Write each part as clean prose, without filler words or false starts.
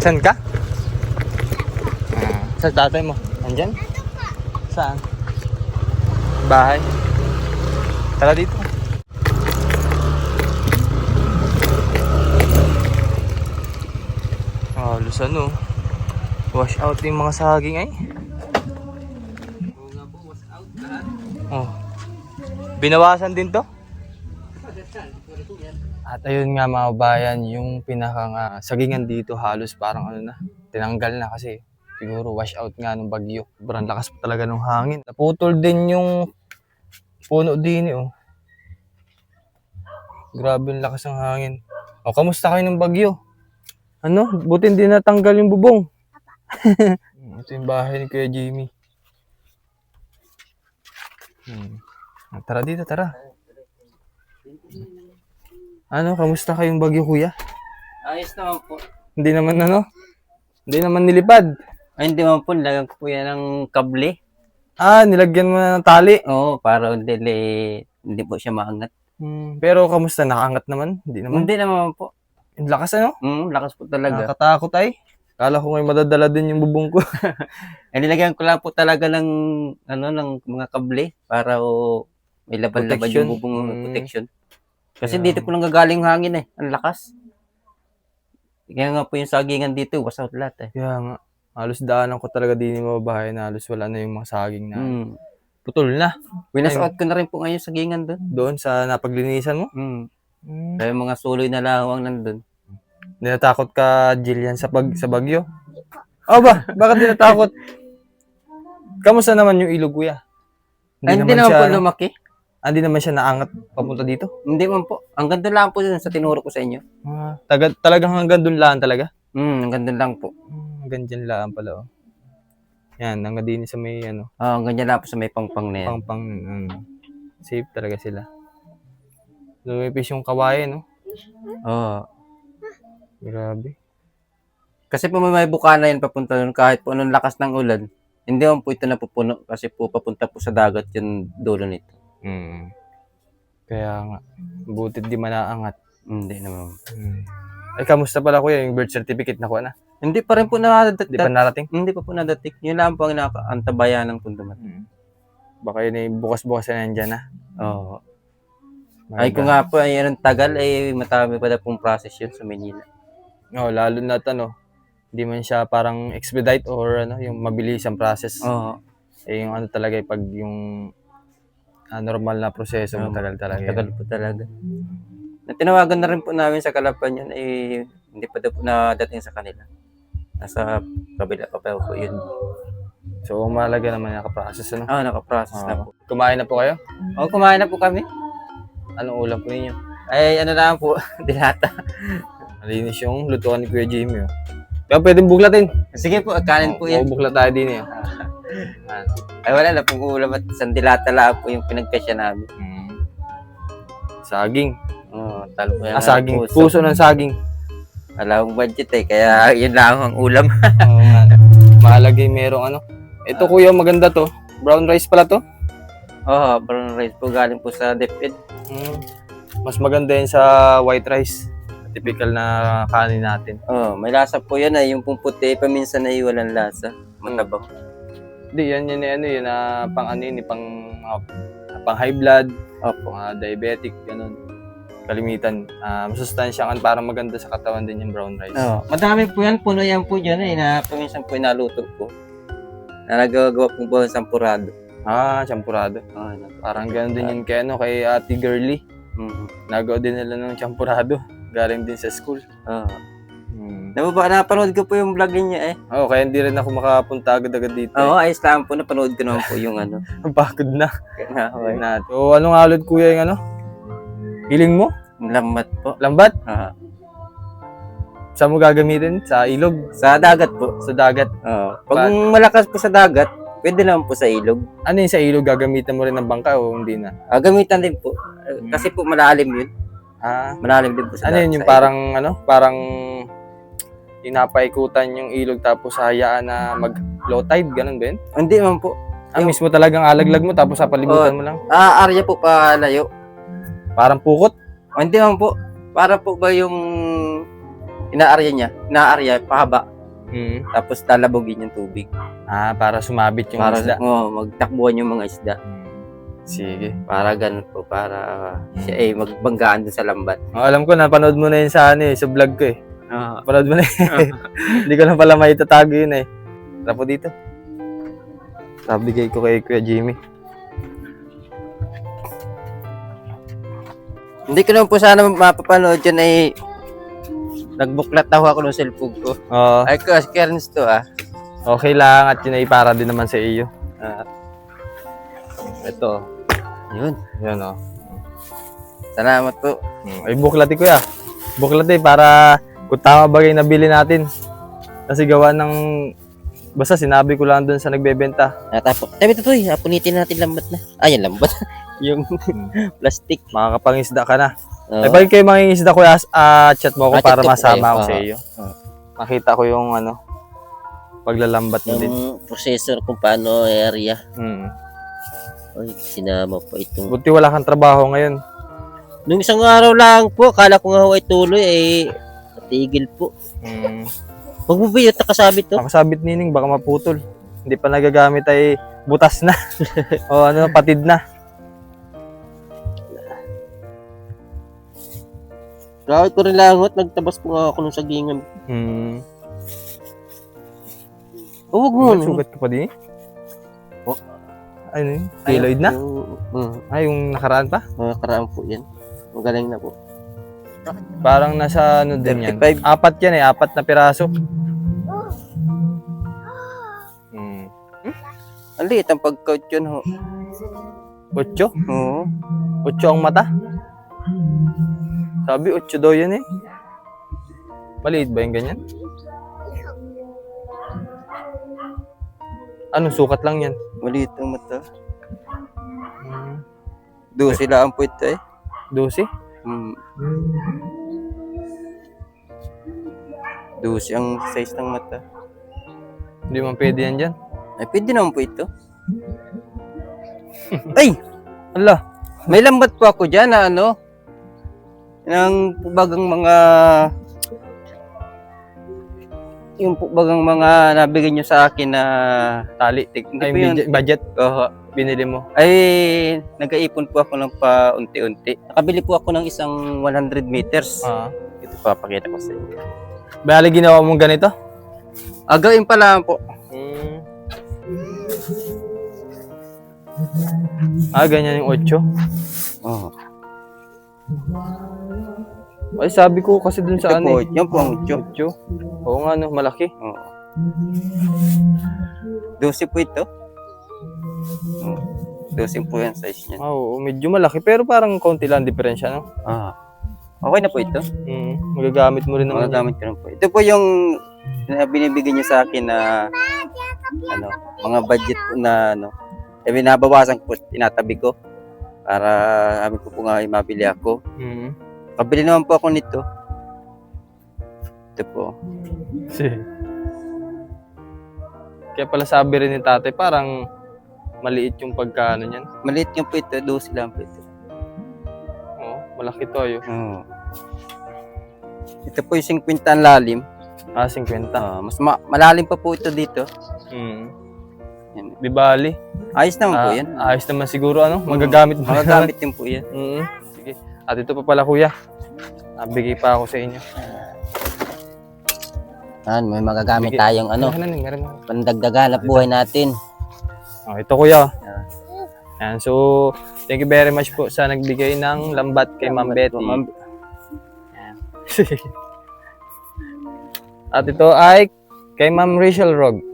Nasaan ka? Sa tatay mo? Andyan? Saan? Bahay? Tara dito. Halos ano, wash out yung mga saging ay. Oh. Binawasan din to? At ayun nga mga bayan, yung pinakang sagingan dito halos parang ano na, tinanggal na kasi siguro wash out nga ng bagyo. Sobrang lakas pa talaga ng hangin. Naputol din yung puno din oh. Grabe yung lakas ng hangin. O, kamusta kayo ng bagyo? Ano? Buti hindi natanggal yung bubong. Ito yung bahay ni Kuya Jimmy. Tara dito, tara. Ano, kamusta kayong bagyo, kuya? Ayos naman po. Hindi naman ano? Hindi naman nilipad. Ay, hindi naman po. Nilagyan ko po yan ng kable. Nilagyan mo na ng tali. Oo, para hindi po siya maangat. Pero kamusta? Nakaangat naman? Hindi naman. Hindi naman po. Ang lakas ano? Lakas po talaga. Nakakatakot ay. Kala ko ngayon madadala din yung bubong ko. Ay, nilagyan ko lang po talaga ng mga kable para may laban-laban yung bubong protection. Kasi dito po nang gagaling hangin eh. Ang lakas. Kaya nga po yung sagingan dito, was out lahat eh. Kaya nga. Halos daanan ko talaga din yung mga bahay na halos wala na yung mga saging na. Putol na. Winasuot ko na rin po ngayon sagingan doon. Doon sa napaglinisan mo? Kaya mga suloy na lawang nandun. Dinatakot ka, Jillian, sa bagyo? Oh ba? Bakit dinatakot? Kamusta naman yung ilog, kuya? Hindi naman po lumaki. Hindi naman siya naangat papunta dito? Hindi man po. Ang ganda lang po sa tinuro ko sa inyo. Talagang hanggang doon lang talaga? Ang ganda lang po. Hanggang dyan lang pala, oh. Yan, hanggang din sa may ano. Ang ganyan lang po sa may pangpang na yan. Pangpang, safe talaga sila. Lumipis yung kawain, no? Oo. Grabe. Kasi po may bukana yan papunta doon kahit po anong lakas ng ulan. Hindi man po ito napupuno kasi po papunta po sa dagat yung dulo nito. Kaya nga, butit di manaangat. Hindi naman. Ay, kamusta pala kuya? Yung birth certificate nakuha na? Hindi pa rin po nadating. Hindi pa narating? Hindi pa po nadating. Yun lang po ang antabayan ng punduman. Baka yun ay bukas-bukas na nandyan na. Oo. Ay kung nga po ay anong tagal ay matami pa na pong process yun sa Manila. Lalo na hindi man siya parang expedite or yung mabilis ang process. Yung talaga pag yung normal na proseso matagal talaga. Tagal po talaga. Tinawagan na rin po namin sa Kalapan yun hindi pa daw po nadating sa kanila. Nasa kabila pa po yun. So, mahalaga naman nakaprocess, ano? Nakaprocess na po. Kumain na po kayo? Kumain na po kami. Anong ulam po ninyo? Ay, lang po, dilata. Malinis yung lutuan ni Kuya Jimmy, oh. Kaya pwedeng buklatin. Sige po, kanin po yan. Buklat tayo din, eh. Ay, wala na pong ulam at isang dilata lang po yung pinagkasya namin. Saging. Talo po yan. Saging. Puso ng saging. Wala akong budget eh, kaya yun lang ang ulam. Oo nga. Mahalaga yung merong Ito kuya, maganda to. Brown rice pala to? Brown rice po galing po sa DepEd. Mas maganda yan sa white rice. Typical na kanin natin. May lasa po yan yung pong puti, paminsan ay walang lasa. Matabang. Hindi, yan pang pang high blood, diabetic, ganun. Kalimitan. Masustansyaan parang maganda sa katawan din yung brown rice. Madami po yan, puno yan po dyan na paminsan po inaluto ko. Na nagagawa po po ng sampurado. Champurado. Parang ganun din yun kay Ate Girly. Nagawa din nila ng champurado. Galing din sa school. Napanood ko po yung vlog niya eh. Kaya hindi rin ako makapunta agad-agad dito. Ayos lang po. Napanood ko naman po yung Pagod na. So, anong alod kuya yung hiling mo? Lambat po. Lambat? Saan mo gagamitin? Sa ilog? Sa dagat po. Sa dagat? Pag malakas po sa dagat, pwede naman po sa ilog. Ano yung sa ilog? Gagamitan mo rin ng bangka o hindi na? Gamitan din po. Kasi po malalim yun. Malalim din po sa dagat. Ano yun yung parang parang pinapaikutan yung ilog tapos hayaan na mag-low tide, ganun ba yun? Hindi man po. Mismo talagang alaglag mo tapos sapalibutan mo lang? Area po palayo. Parang pukot? Hindi man po. Para po ba yung inaarya niya? Inaarya, pahaba. tapos lalabogin yung tubig. Para sumabit yung Para isda. magtakbuhan yung mga isda. Sige. Para ganun po, para siya magbanggaan dun sa lambat. Alam ko, napanood mo na yun sa sa vlog ko eh. Oo. Panood mo na yun. Hindi ko na pala maitatago yun eh. Tara po dito. Nabigay ko kay Kuya Jimmy. Hindi ko naman po sana mapapanood yun ay nagbuklat ako ng cellphone ko. Oo. Ay ko, Kerns to Okay lang at yun ay para din naman sa iyo. Ito. Yun. Yan o. Salamat po. Ay buklat eh Kuya. Buklat eh para kung tama bagay nabili natin. Kasi gawa ng basta sinabi ko lang dun sa nagbebenta. Tapos, tabi ito punitin natin lambat na. Ay, yung lambat. yung plastic. Makakapangisda ka na. Oo. Ay pag kayo mangingisda Kuya, chat mo ako Chat para ko po masama kayo. ako sa iyo. Makita ko yung paglalambat mo din. Yung processor kung paano area. Mm. Ay, sinama po itong... Buti wala kang trabaho ngayon. Nung isang araw lang po, kala ko nga ay tuloy, natigil po. Huwag mo ba yun nakasabit to? Nakasabit nining, baka maputol. Hindi pa nagagamit ay butas na. O patid na. Kahit ko rin langot, nagtabas po nga ako ng sagingan. Huwag mo. Sugat ka pa din? Oh. Ano yun? Keloid na? Yung nakaraan pa? Nakaraan po yan. Magaling na po. Parang nasa din yan. 35. 4 yan 4 na piraso. Ang liit ang pag-count yun ho. 8? Oo. 8 ang mata? Sabi 8 daw yan eh. Maliit ba yung ganyan? Anong sukat lang yan? Maliit ang mata. 12 lang po ito 12? 12 ang size ng mata. Hindi man pwede yan dyan. Ay, pwede naman po ito. Ay! Ala! May lambat po ako dyan na ng bagang mga yung bagang mga nabigyan nyo sa akin na Tali. Hindi Ay, po yun. budget. Oo. Binili mo. Ay, nag-aipon po ako ng paunti-unti. Nakabili po ako ng isang 100 meters. Ito papakita ko sa inyo. Bali ginawa mong ganito? Gawin pa lang po. Ganyan yung 8. Oo. Ay, sabi ko kasi dun sa Ito po, eh. yan po ang 8. 8. Oo nga malaki. Oo. 12 po ito. 12 po yung size niya. Oo, medyo malaki pero parang konti lang diferensya, no? Okay na po ito. Magagamit mo rin naman. Magagamit ko rin po. Ito po yung binibigyan niyo sa akin na mga budget na binabawasan ko, tinatabi ko para sabi ko po nga mabili ako. Pabili naman po ako nito. Ito po. Kaya pala sabi rin ni tatay, parang maliit yung pagkaano niyan. Maliit nga po ito, 12 lang po ito. Oo, malaki to ayo. Oo. Ito po yung 50 ang lalim. 50. Mas malalim pa po ito dito. Yan. Di bali. Ayos naman po yan. Ayos naman siguro magagamit mo. Magagamit din po yan. Sige. At ito pa pala Kuya. Nabigay pa ako sa inyo. May magagamit tayong Meron. pandagdagan na buhay natin. Ito Kuya. Yan. So, thank you very much po sa nagbigay ng lambat kay Ma'am Betty. At ito ay kay Ma'am Rachel Rog.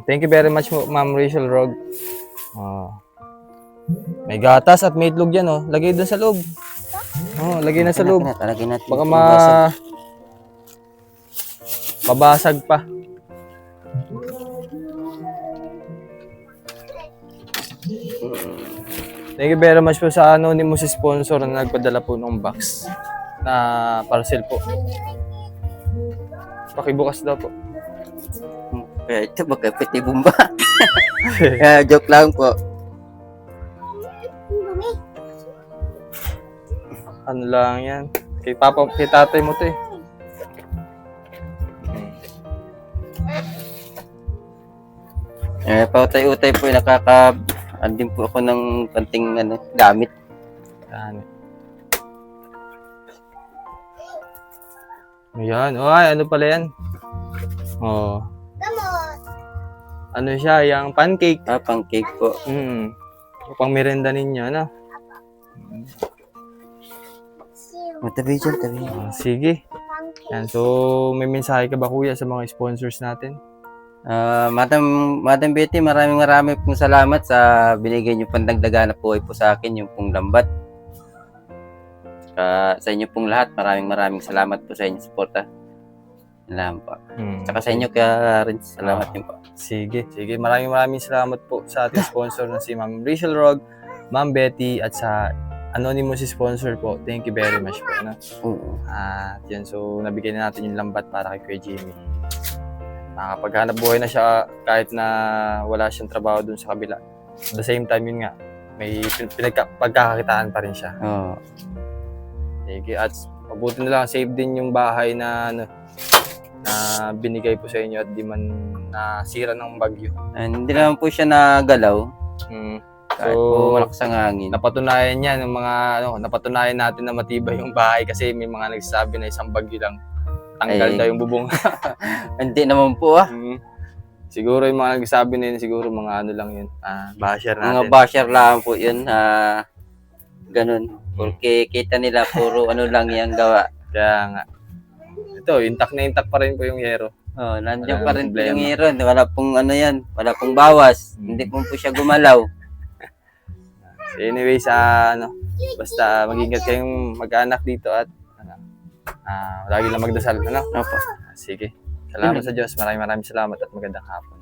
Thank you very much po, Ma'am Rachel Rog. May gatas at may itlog yan, Lagay doon sa loob. Lagay na sa loob. Lagay natin. Baka mabasag pa. Thank you very much po sa anonymous sponsor na nagpadala po ng box na parcel po. Pakibukas daw po. Kaya ito baka piti bomba. Joke lang po. Ano lang yan. Kay tatay mo to eh. Pautay-utay po yung andin po ako ng konting gamit. Yan. Ayan. Oh, ay, ano pala yan? Oh. Ano siya? Yung pancake. Pang cake po. Pang merenda ninyo, ano? Tabi dyan, tabi. Sige. Yan. So, may mensahe ka ba, kuya, sa mga sponsors natin? Madam Betty, maraming pong salamat sa binigay niyo pandagdagan na po sa akin, yung pong lambat. Sa inyo pong lahat, maraming salamat po sa inyong suporta. Salamat po. Saka sa inyo kaya rin, salamat din po. Sige. Maraming salamat po sa ating sponsor na si Ma'am Rachel Rog, Ma'am Betty, at sa anonymous sponsor po. Thank you very much po. No? At yan, so nabigyan na natin yung lambat para kay Kuya Jimmy. Nakakapaghanap buhay na siya kahit na wala siyang trabaho dun sa kabila. At the same time, yun nga, may pagkakakitaan pa rin siya. Sige, at mabuti na lang, save din yung bahay na binigay po sa inyo at di man nasira ng bagyo. Hindi naman po siya nagalaw. Kahit So, po malakas ang hangin. napatunayan yan, napatunayan natin na matibay yung bahay kasi may mga nagsasabi na isang bagyo lang tanggal daw yung bubong. Hindi naman po Siguro yung mga nagsasabi na yun, siguro mga ano lang yun, basher natin. Mga basher lang po yun. Ganun. Porque kita nila puro lang yung gawa. Kaya nga. Ito, intact na intact pa rin po yung yero. Nandiyan Wala pa rin po problema. yung hero. Wala pong wala pong bawas. Hindi po siya gumalaw. Anyway, basta mag-ingat kayong mag-anak dito at lagi lang magdasal, ano? Opo. Sige. Salamat sa Diyos. Maraming salamat at magandang hapon.